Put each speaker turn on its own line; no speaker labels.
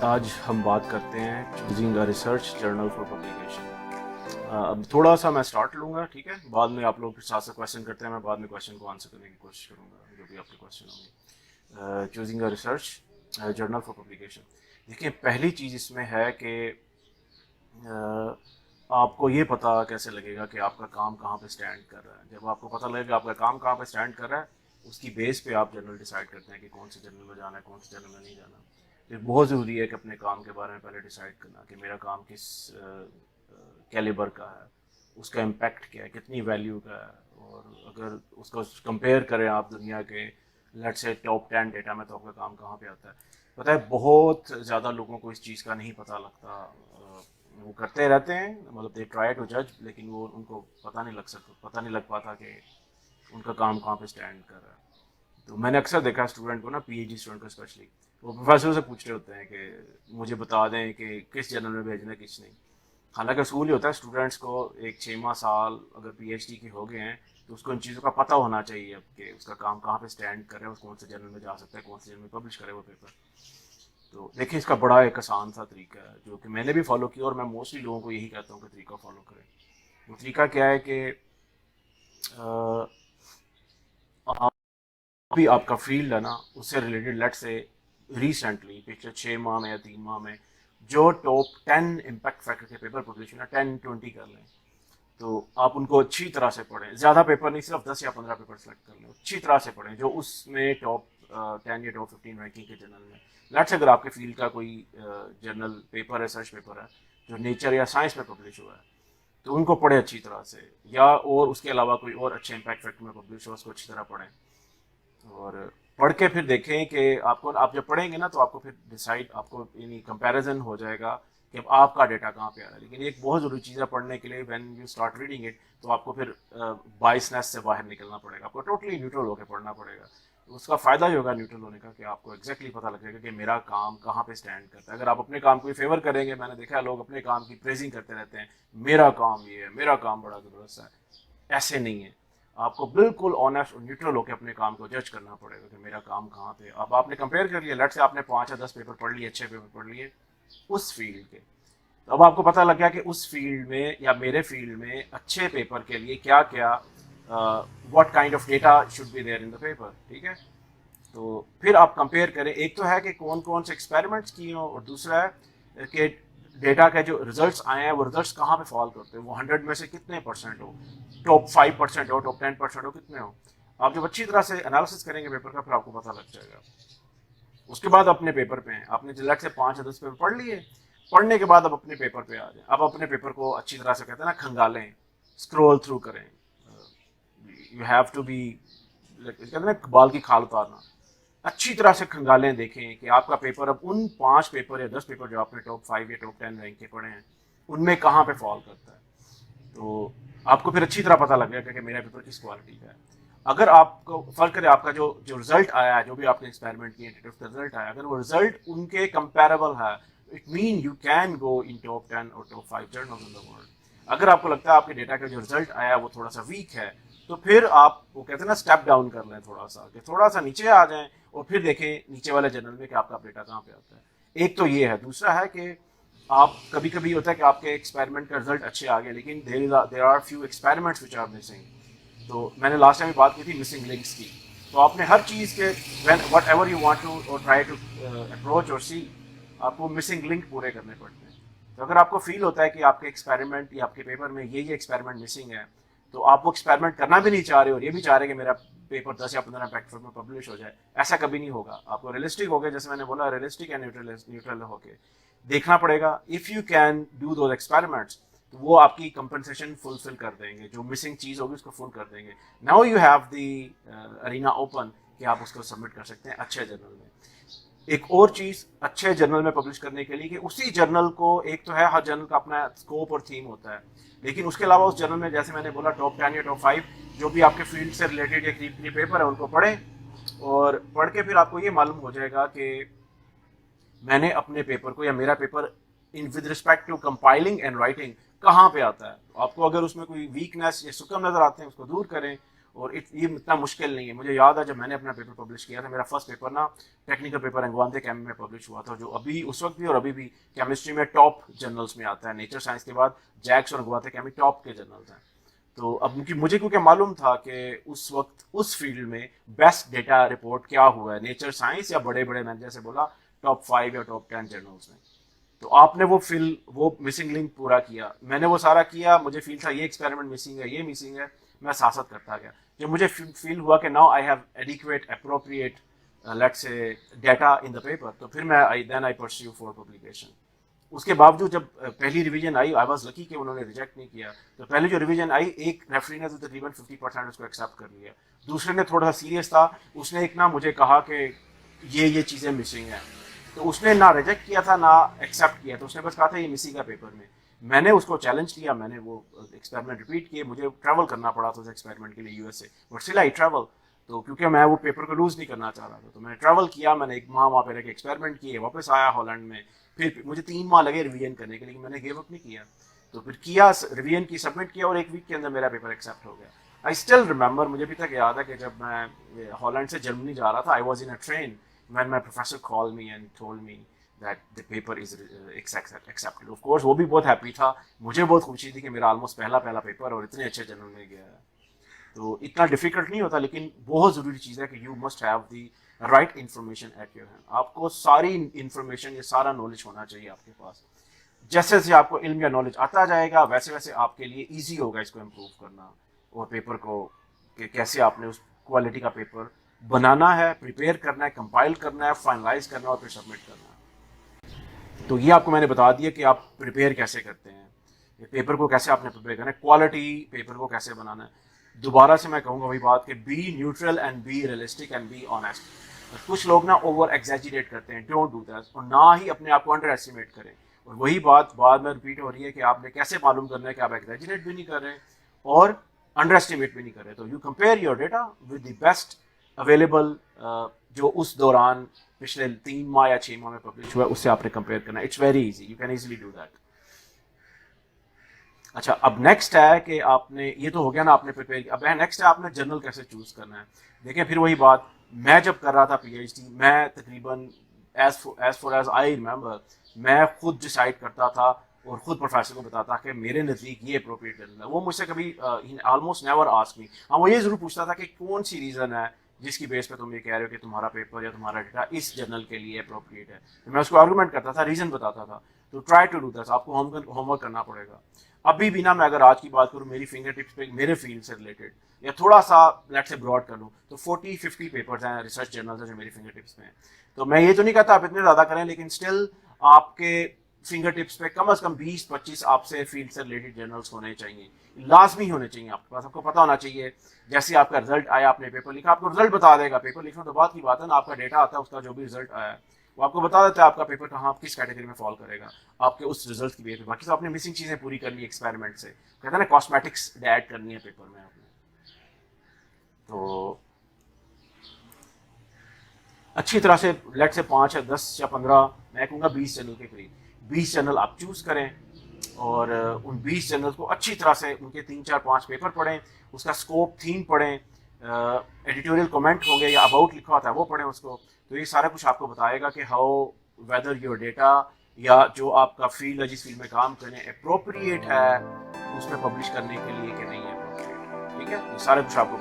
आज हम बात करते हैं choosing a research journal for publication. अब थोड़ा सा मैं स्टार्ट लूँगा, ठीक है। बाद में आप लोग साथ साथ क्वेश्चन करते हैं, मैं बाद में क्वेश्चन को आंसर करने की कोशिश करूँगा जो भी आपके क्वेश्चन होंगे। Choosing a research journal for publication. देखिए, पहली चीज़ इसमें है कि आपको ये पता कैसे लगेगा कि आपका काम कहाँ पे स्टैंड कर रहा है। जब आपको पता लगेगा आपका काम कहाँ पे स्टैंड कर रहा है, उसकी बेस पे आप जर्नल डिसाइड करते हैं कि कौन से जर्नल में जाना है, कौन से जर्नल में नहीं जाना। तो बहुत ज़रूरी है कि अपने काम के बारे में पहले डिसाइड करना कि मेरा काम किस कैलिबर का है, उसका इम्पैक्ट क्या है, कितनी वैल्यू का है। और अगर उसको कंपेयर करें आप दुनिया के लेट्स से टॉप 10 डेटा में, तो आपका काम कहाँ पे आता है। पता है, बहुत ज़्यादा लोगों को इस चीज़ का नहीं पता लगता। वो करते रहते हैं, मतलब दे ट्राई टू जज, लेकिन वो उनको पता नहीं लग पाता कि उनका काम कहाँ पे स्टैंड कर रहा है। तो मैंने अक्सर देखा स्टूडेंट को ना, पीएचडी स्टूडेंट को स्पेशली, वो प्रोफेसर से पूछ रहे होते हैं कि मुझे बता दें कि किस जर्नल में भेजना है, किस नहीं। हालांकि असूल ही होता है स्टूडेंट्स को, एक 6 माह साल अगर पीएचडी के हो गए हैं तो उसको इन चीज़ों का पता होना चाहिए अब कि उसका काम कहाँ पे स्टैंड कर रहा है, कौन से जर्नल में जा सकता है, कौन से जर्नल में पब्लिश करे वो पेपर। तो देखिए, इसका बड़ा एक आसान सा तरीका है जो कि मैंने भी फॉलो किया, और मैं मोस्टली लोगों को यही कहता हूँ कि तरीका फॉलो करें। वो तरीका क्या है कि आप भी आपका फील्ड है ना, उससे रिलेटेड लेट से रिसेंटली पिछले 6 माह में या 3 माह में जो टॉप 10 इम्पैक्ट फैक्टर के पेपर पब्लिश हुए ना, 10-20 कर लें। तो आप उनको अच्छी तरह से पढ़ें, ज़्यादा पेपर नहीं, सिर्फ 10 या 15 पेपर सेलेक्ट कर लें, अच्छी तरह से पढ़ें जो उसमें टॉप 10 या टॉप 15 रैंकिंग के जर्नल में। लेट्स अगर आपके फील्ड का कोई जर्नल पेपर है, सर्च पेपर है, जो नेचर या साइंस में पब्लिश हुआ है, तो उनको पढ़ें अच्छी तरह से। या और उसके अलावा कोई और अच्छे इम्पैक्ट फैक्टर में पब्लिश हो, उसको अच्छी तरह पढ़ें। और पढ़ के फिर देखें कि आप जब पढ़ेंगे ना, तो आपको फिर डिसाइड, आपको यानी कंपैरिजन हो जाएगा कि अब आपका डेटा कहाँ पे आ रहा है। लेकिन एक बहुत ज़रूरी चीज़ है पढ़ने के लिए, when you start reading it, तो आपको फिर बाइसनेस से बाहर निकलना पड़ेगा, आपको टोटली न्यूट्रल होकर पढ़ना पड़ेगा। तो उसका फ़ायदा ही होगा न्यूट्रल होने का कि आपको एग्जैक्टली पता लगेगा कि मेरा काम कहाँ पे स्टैंड करता है। अगर आप अपने काम को ही फेवर करेंगे, मैंने देखा है लोग अपने काम की प्रेजिंग करते रहते हैं, मेरा काम ये है, मेरा काम बड़ा ज़बरदस्त है। ऐसे नहीं है। आपको बिल्कुल ऑनेस्ट और न्यूट्रल होकर अपने काम को जज करना पड़ेगा कि मेरा काम कहाँ पे। अब आपने कंपेयर कर लिया, लेट से आपने 5 या 10 पेपर पढ़ लिए, अच्छे पेपर पढ़ लिए उस फील्ड के, तो अब आपको पता लग गया कि उस फील्ड में या मेरे फील्ड में अच्छे पेपर के लिए क्या क्या, what kind of data should be there in the paper, ठीक है। तो फिर आप कंपेयर करें, एक तो है कि कौन कौन से एक्सपेरिमेंट्स किए हो, और दूसरा है कि डेटा के जो रिजल्ट्स आए हैं वो रिजल्ट्स कहाँ पे फॉल करते हैं, वो 100 में से कितने परसेंट हो, टॉप 5% हो, टॉप 10% हो, कितने हो। आप जब अच्छी तरह से एनालिसिस करेंगे पेपर का, फिर आपको पता लग जाएगा। उसके बाद अपने पेपर पे हैं, आपने जिला से 5 या 10 पेपर पढ़ लिए, पढ़ने के बाद अब अपने पेपर पे आ जाए। अब अपने पेपर को अच्छी तरह से, कहते हैं ना, खंगालें, स्क्रोल थ्रू करें। यू हैव टू बी, कहते हैं ना, बाल की खाल उतारना। अच्छी तरह से खंगालें, देखें कि आपका पेपर अब उन 5 पेपर या 10 पेपर जो आपने टॉप 5 या टॉप 10 रैंक के पढ़े हैं, उनमें कहाँ पे फॉल करता है। तो आपको फिर अच्छी तरह पता लग जाएगा कि मेरा पेपर किस क्वालिटी का है। अगर आपको फर्क करे, आपका जो जो रिजल्ट आया है, जो भी आपने एक्सपेरिमेंट किए, रिजल्ट आया, अगर वो रिजल्ट उनके कंपेरेबल है, it mean you can go in top 10 और top 5 journal in the world. अगर आपको लगता है आपके डेटा का जो रिजल्ट आया वो थोड़ा सा वीक है, तो फिर आप, वो कहते हैं ना, स्टेप डाउन कर लें थोड़ा सा, कि थोड़ा सा नीचे आ जाएं, और फिर देखें नीचे वाले जर्नल में कि आपका डेटा कहाँ पे आता है। एक तो ये है। दूसरा है कि आप, कभी कभी होता है कि आपके एक्सपेरिमेंट का रिजल्ट अच्छे आ गए, लेकिन there are few experiments which are missing. तो मैंने लास्ट टाइम बात की थी मिसिंग लिंक्स की। तो आपने हर चीज़ के, when whatever you want to और ट्राई टू अप्रोच और सी, आपको मिसिंग लिंक पूरे करने पड़ते हैं। तो अगर आपको फील होता है कि आपके एक्सपेरिमेंट या आपके पेपर में ये एक्सपेरिमेंट मिसिंग है, तो आप वो एक्सपेरिमेंट करना भी नहीं चाह रहे और ये भी चाह रहे कि मेरा पेपर 10 या 15 इम्पैक्ट में पब्लिश हो जाए, ऐसा कभी नहीं होगा। आपको रियलिस्टिक हो गया, जैसे मैंने बोला, रियलिस्टिक एंड न्यूट्रल होके देखना पड़ेगा। If you can do those experiments, तो वो आपकी कंपनसेशन फुलफिल कर देंगे, जो मिसिंग चीज़ होगी उसको फुल कर देंगे। Now you have the arena open कि आप उसको सबमिट कर सकते हैं अच्छे जर्नल में। एक और चीज़ अच्छे जर्नल में पब्लिश करने के लिए, कि उसी जर्नल को, एक तो है हर जर्नल का अपना स्कोप और थीम होता है, लेकिन उसके अलावा उस जर्नल में, जैसे मैंने बोला, टॉप 10 या टॉप 5 जो भी आपके फील्ड से रिलेटेड या करीबी पेपर है, उनको पढ़ें। और पढ़ के फिर आपको ये मालूम हो जाएगा कि मैंने अपने पेपर को, या मेरा paper in with respect to compiling and writing कहाँ पे आता है। आपको अगर उसमें कोई वीकनेस या सुकम नज़र आते हैं, उसको दूर करें, और ये इतना मुश्किल नहीं है। मुझे याद है जब मैंने अपना पेपर पब्लिश किया था, मेरा फर्स्ट पेपर ना टेक्निकल पेपर अंगवांते केम में पब्लिश हुआ था, जो अभी उस वक्त भी और अभी भी केमिस्ट्री में टॉप जर्नल्स में आता है। नेचर साइंस के बाद जैक्स और अंगवांते केम टॉप के जर्नल्स हैं। तो अब मुझे क्योंकि मालूम था कि उस वक्त उस फील्ड में बेस्ट डेटा रिपोर्ट क्या हुआ है, नेचर साइंस या बड़े बड़े, मैंने जैसे बोला टॉप 5 या टॉप 10 जर्नल्स में। तो आपने वो मिसिंग लिंक पूरा किया, मैंने वो सारा किया। मुझे फील था ये एक्सपेरिमेंट मिसिंग है, ये मिसिंग है, मैं साथ साथ करता गया। जब मुझे फील हुआ कि now I have adequate appropriate let's say data in the paper, तो फिर मैं आई परस्यू फॉर पब्लिकेशन। उसके बावजूद जब पहली revision I, I was lucky कि उन्होंने रिजेक्ट नहीं किया। तो पहली जो रिवीजन आई, एक रेफरी ने तो तकरीबन 50% उसको एक्सेप्ट कर लिया, दूसरे ने थोड़ा सा सीरियस था, उसने एक ना मुझे कहा कि ये चीज़ें मिसिंग हैं। तो उसने ना रिजेक्ट किया था ना एक्सेप्ट किया, तो उसने बस कहा था ये मिसिंग है पेपर में। मैंने उसको चैलेंज किया, मैंने वो एक्सपेरिमेंट रिपीट किए। मुझे ट्रैवल करना पड़ा था उस एक्सपेरिमेंट के लिए USA, but still I travel. तो क्योंकि मैं वो पेपर को लूज नहीं करना चाह रहा था, तो मैंने ट्रैवल किया, मैंने एक माह वहाँ पे रह के एक्सपेरिमेंट किए, वापस आया हॉलैंड में। फिर मुझे 3 माह लगे रिवीजन करने के लिए, मैंने गिव अप नहीं किया। तो फिर किया, रिवीजन की, सबमिट किया, और एक वीक के अंदर मेरा पेपर एक्सेप्ट हो गया। आई स्टिल रिमेंबर, मुझे अभी तक याद है कि जब मैं हॉलैंड से जर्मनी जा रहा था, I was in a train when my professor called me and told me that the paper is accepted. Of course वो भी बहुत हैप्पी था, मुझे बहुत खुशी थी कि मेरा ऑलमोस्ट पहला पेपर और इतने अच्छे जर्नल में गया है। तो इतना डिफिकल्ट नहीं होता, लेकिन बहुत ज़रूरी चीज़ है कि you must have the right information at your hand. आपको सारी इन्फॉर्मेशन, ये सारा नॉलेज होना चाहिए आपके पास। जैसे जैसे आपको इल्म या नॉलेज आता जाएगा, वैसे वैसे आपके लिए ईजी होगा इसको इम्प्रूव करना, और पेपर को कि कैसे आपने उस क्वालिटी का पेपर बनाना है, प्रिपेयर करना है, कंपाइल करना है, फाइनलाइज करना है और फिर सबमिट करना है। तो ये आपको मैंने बता दिया कि आप प्रिपेयर कैसे करते हैं, पेपर को कैसे आपने प्रिपेयर करना है, क्वालिटी पेपर को कैसे बनाना है। दोबारा से मैं कहूँगा वही बात कि B neutral and be realistic and be honest. कुछ लोग ना ओवर एग्जैजरेट करते हैं, डोंट डू दैट, और ना ही अपने आप को अंडर एस्टिमेट करें। और वही बात बाद में रिपीट हो रही है कि आपने कैसे मालूम करना है कि आप एग्जैजरेट भी नहीं कर रहे और अंडर एस्टिमेट भी नहीं कर रहे। तो you compare your data with the best available, जो उस दौरान पिछले 3 माह या 6 माह में पब्लिश हुआ, उससे आपने कंपेयर करना है। It's very easy, you can easily do that. अच्छा, अब नेक्स्ट है कि आपने, ये तो हो गया ना आपने प्रिपेयर, अब नेक्स्ट है आपने जर्नल कैसे चूज करना है। देखें, फिर वही बात, मैं जब कर रहा था पीएचडी, मैं तकरीबन as far as I remember, मैं खुद डिसाइड करता था और खुद प्रोफेसर को बताता कि मेरे नज़दीक ये अप्रोप्रिएट जर्नल है। वो मुझसे कभी ऑलमोस्ट नेवर आस्क मी। हाँ, वो ये ज़रूर पूछता था कि कौन सी रीज़न है जिसकी बेस पे तुम ये कह रहे हो कि तुम्हारा पेपर या तुम्हारा डेटा इस जर्नल के लिए अप्रोप्रिएट है। तो मैं उसको आर्गूमेंट करता था, रीज़न बताता था। तो ट्राई टू डू दैट, आपको होमवर्क करना पड़ेगा। अभी भी ना, मैं अगर आज की बात करूँ मेरी फिंगर टिप्स पे मेरे फील्ड से रिलेटेड या थोड़ा सा लेट से ब्रॉड कर लूँ, तो 40-50 पेपर्स हैं, रिसर्च जर्नल्स हैं जो मेरी फिंगर टिप्स में हैं। तो मैं ये तो नहीं कहता आप इतने ज़्यादा करें, लेकिन स्टिल आपके फिंगर टिप्स पे कम से कम 20-25 आपसे फील्ड से रिलेटेड जर्नल्स होने चाहिए, लाजमी होने चाहिए आपके पास। आपको पता होना चाहिए, जैसे आपका रिजल्ट आया, आपने पेपर लिखा, आपको रिजल्ट बता देगा। पेपर लिखना तो बात की बात है ना, आपका डेटा आता है, उसका जो भी रिजल्ट आया वो आपको बता देता है आपका पेपर कहाँ, किस कैटेगरी में फॉल करेगा आपके उस रिजल्ट की बेस पे। बाकी तो आपने मिसिंग चीज़ें पूरी करनी है एक्सपेरिमेंट से, कहते हैं ना कॉस्मेटिक्स ऐड करनी है पेपर में आपने। तो अच्छी तरह से लेट से 5 या 10 या 15, मैं कहूँगा 20 चैनल के करीब, 20 चैनल आप चूज करें और उन 20 चैनल को अच्छी तरह से उनके 3-4-5 पेपर पढ़ें, उसका स्कोप, थीम पढ़ें, एडिटोरियल कमेंट होंगे या अबाउट लिखा होता है वो पढ़ें उसको। तो ये सारा कुछ आपको बताएगा कि हाउ वेदर योर डेटा या जो आपका फील्ड है, जिस फील्ड में काम करें, अप्रोप्रिएट है उसमें पब्लिश करने के लिए कि नहीं है अप्रोप्रिएट। ठीक है, ये सारा कुछ आपको